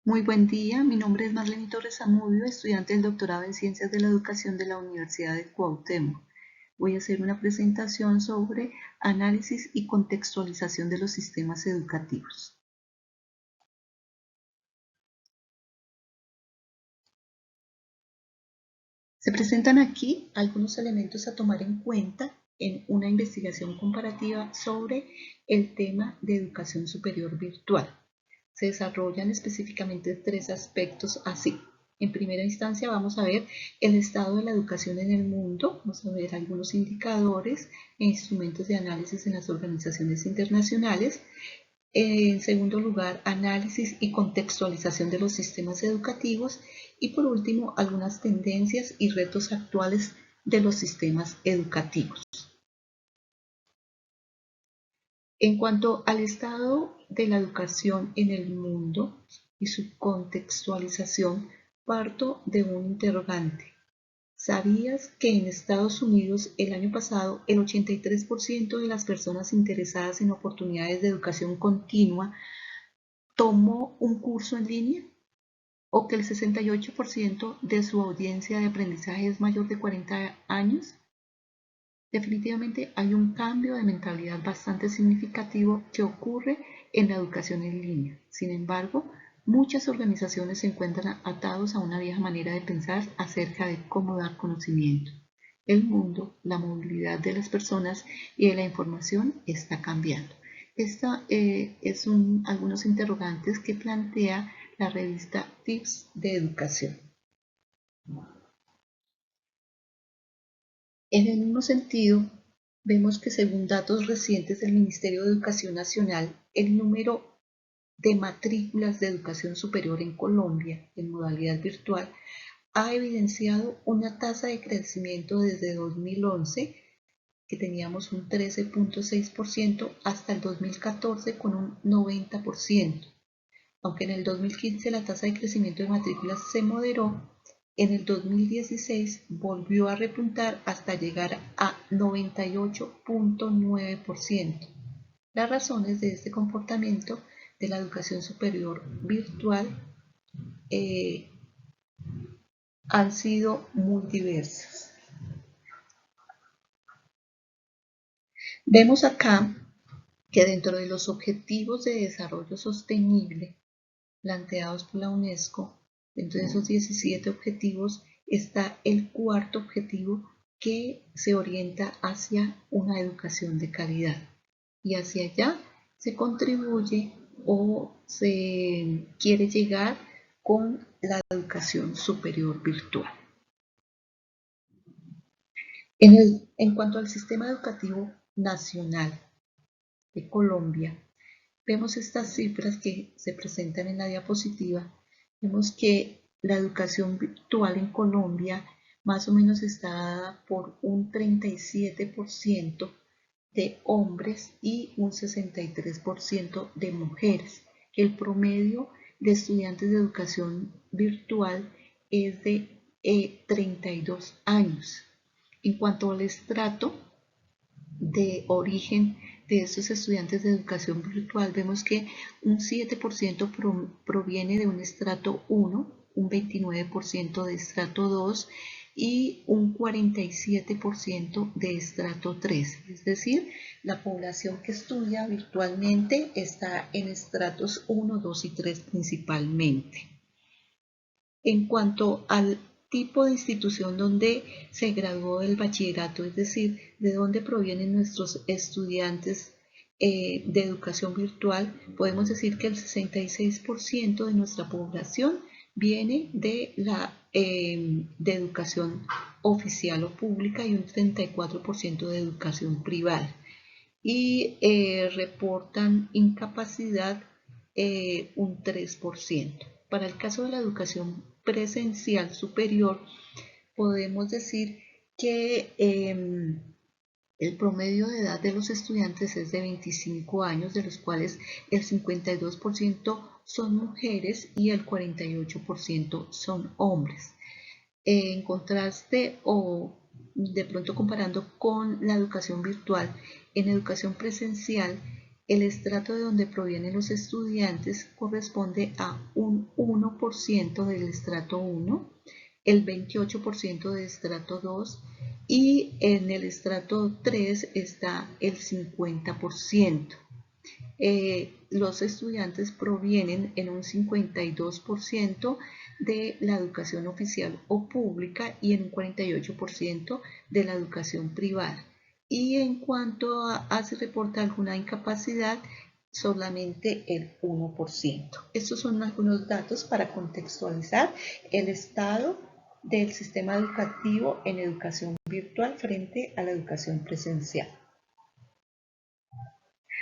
Muy buen día, mi nombre es Marlene Torres Zamudio, estudiante del doctorado en Ciencias de la Educación de la Universidad de Cuauhtémoc. Voy a hacer una presentación sobre análisis y contextualización de los sistemas educativos. Se presentan aquí algunos elementos a tomar en cuenta en una investigación comparativa sobre el tema de educación superior virtual. Se desarrollan específicamente tres aspectos así. En primera instancia vamos a ver el estado de la educación en el mundo, vamos a ver algunos indicadores e instrumentos de análisis en las organizaciones internacionales. En segundo lugar, análisis y contextualización de los sistemas educativos. Y por último, algunas tendencias y retos actuales de los sistemas educativos. En cuanto al estado de la educación en el mundo y su contextualización, parto de un interrogante. ¿Sabías que en Estados Unidos el año pasado el 83% de las personas interesadas en oportunidades de educación continua tomó un curso en línea? ¿O que el 68% de su audiencia de aprendizaje es mayor de 40 años? Definitivamente hay un cambio de mentalidad bastante significativo que ocurre en la educación en línea. Sin embargo, muchas organizaciones se encuentran atados a una vieja manera de pensar acerca de cómo dar conocimiento. El mundo, la movilidad de las personas y de la información está cambiando. Esta algunos interrogantes que plantea la revista Tips de Educación. En el mismo sentido, vemos que según datos recientes del Ministerio de Educación Nacional, el número de matrículas de educación superior en Colombia en modalidad virtual ha evidenciado una tasa de crecimiento desde 2011, que teníamos un 13.6%, hasta el 2014 con un 90%. Aunque en el 2015 la tasa de crecimiento de matrículas se moderó, en el 2016 volvió a repuntar hasta llegar a 98.9%. Las razones de este comportamiento de la educación superior virtual han sido muy diversas. Vemos acá que dentro de los objetivos de desarrollo sostenible planteados por la UNESCO, dentro de esos 17 objetivos está el cuarto objetivo, que se orienta hacia una educación de calidad, y hacia allá se contribuye o se quiere llegar con la educación superior virtual. En cuanto al sistema educativo nacional de Colombia, vemos estas cifras que se presentan en la diapositiva. Vemos que la educación virtual en Colombia más o menos está dada por un 37% de hombres y un 63% de mujeres. El promedio de estudiantes de educación virtual es de 32 años. En cuanto al estrato de origen de estos estudiantes de educación virtual, vemos que un 7% proviene de un estrato 1, un 29% de estrato 2 y un 47% de estrato 3. Es decir, la población que estudia virtualmente está en estratos 1, 2 y 3 principalmente. En cuanto al tipo de institución donde se graduó del bachillerato, es decir, de dónde provienen nuestros estudiantes de educación virtual, podemos decir que el 66% de nuestra población viene de de educación oficial o pública y un 34% de educación privada, y reportan incapacidad un 3%. Para el caso de la educación presencial superior, podemos decir que el promedio de edad de los estudiantes es de 25 años, de los cuales el 52% son mujeres y el 48% son hombres. En contraste, o de pronto comparando con la educación virtual, en educación presencial el estrato de donde provienen los estudiantes corresponde a un 1% del estrato 1, el 28% del estrato 2 y en el estrato 3 está el 50%. Los estudiantes provienen en un 52% de la educación oficial o pública y en un 48% de la educación privada. Y en cuanto a si reporta alguna incapacidad, solamente el 1%. Estos son algunos datos para contextualizar el estado del sistema educativo en educación virtual frente a la educación presencial.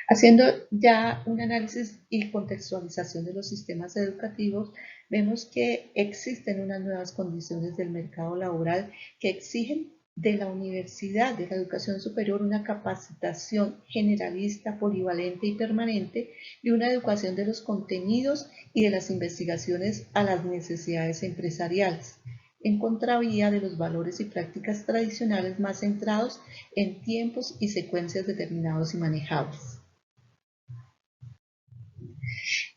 Haciendo ya un análisis y contextualización de los sistemas educativos, vemos que existen unas nuevas condiciones del mercado laboral que exigen de la universidad, de la educación superior, una capacitación generalista, polivalente y permanente y una educación de los contenidos y de las investigaciones a las necesidades empresariales, en contravía de los valores y prácticas tradicionales más centrados en tiempos y secuencias determinados y manejables.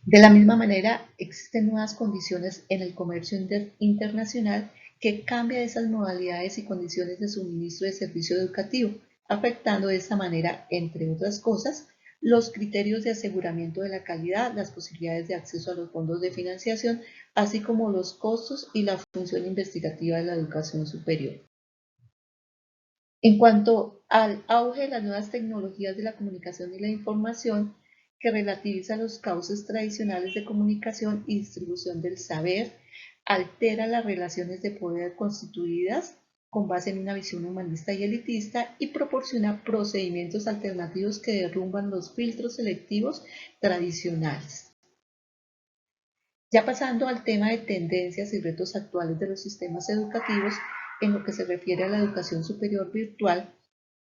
De la misma manera, existen nuevas condiciones en el comercio internacional que cambian esas modalidades y condiciones de suministro de servicio educativo, afectando de esta manera, entre otras cosas, los criterios de aseguramiento de la calidad, las posibilidades de acceso a los fondos de financiación, así como los costos y la función investigativa de la educación superior. En cuanto al auge de las nuevas tecnologías de la comunicación y la información, que relativiza los cauces tradicionales de comunicación y distribución del saber, altera las relaciones de poder constituidas con base en una visión humanista y elitista y proporciona procedimientos alternativos que derrumban los filtros selectivos tradicionales. Ya pasando al tema de tendencias y retos actuales de los sistemas educativos, en lo que se refiere a la educación superior virtual,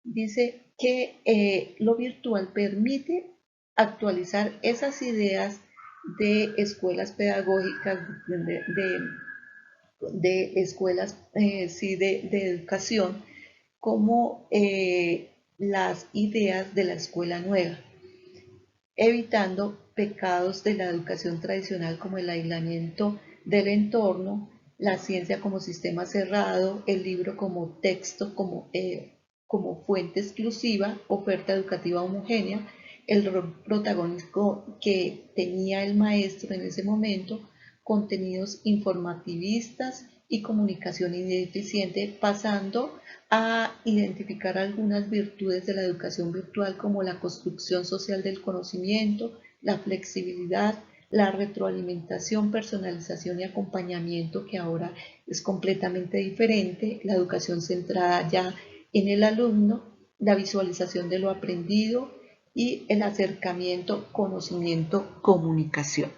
dice que lo virtual permite actualizar esas ideas de escuelas pedagógicas, de escuelas de educación, como las ideas de la escuela nueva, evitando pecados de la educación tradicional como el aislamiento del entorno, la ciencia como sistema cerrado, el libro como texto, como fuente exclusiva, oferta educativa homogénea, el rol protagónico que tenía el maestro en ese momento, contenidos informativistas y comunicación ineficiente, pasando a identificar algunas virtudes de la educación virtual como la construcción social del conocimiento, la flexibilidad, la retroalimentación, personalización y acompañamiento, que ahora es completamente diferente, la educación centrada ya en el alumno, la visualización de lo aprendido y el acercamiento, conocimiento, comunicación.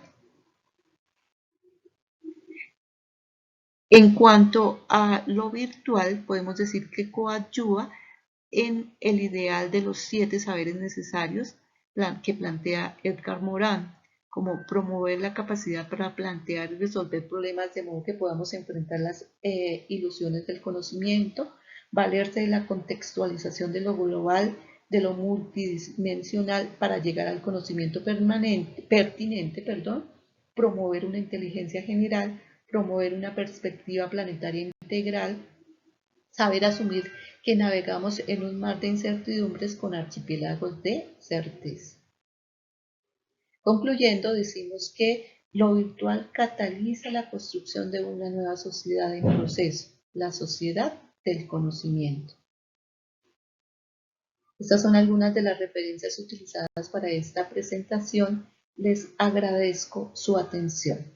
En cuanto a lo virtual, podemos decir que coadyuva en el ideal de los 7 saberes necesarios que plantea Edgar Morin, como promover la capacidad para plantear y resolver problemas de modo que podamos enfrentar las ilusiones del conocimiento, valerse de la contextualización de lo global, de lo multidimensional para llegar al conocimiento pertinente, promover una inteligencia general, promover una perspectiva planetaria integral, saber asumir que navegamos en un mar de incertidumbres con archipiélagos de certeza. Concluyendo, decimos que lo virtual cataliza la construcción de una nueva sociedad en proceso, la sociedad del conocimiento. Estas son algunas de las referencias utilizadas para esta presentación. Les agradezco su atención.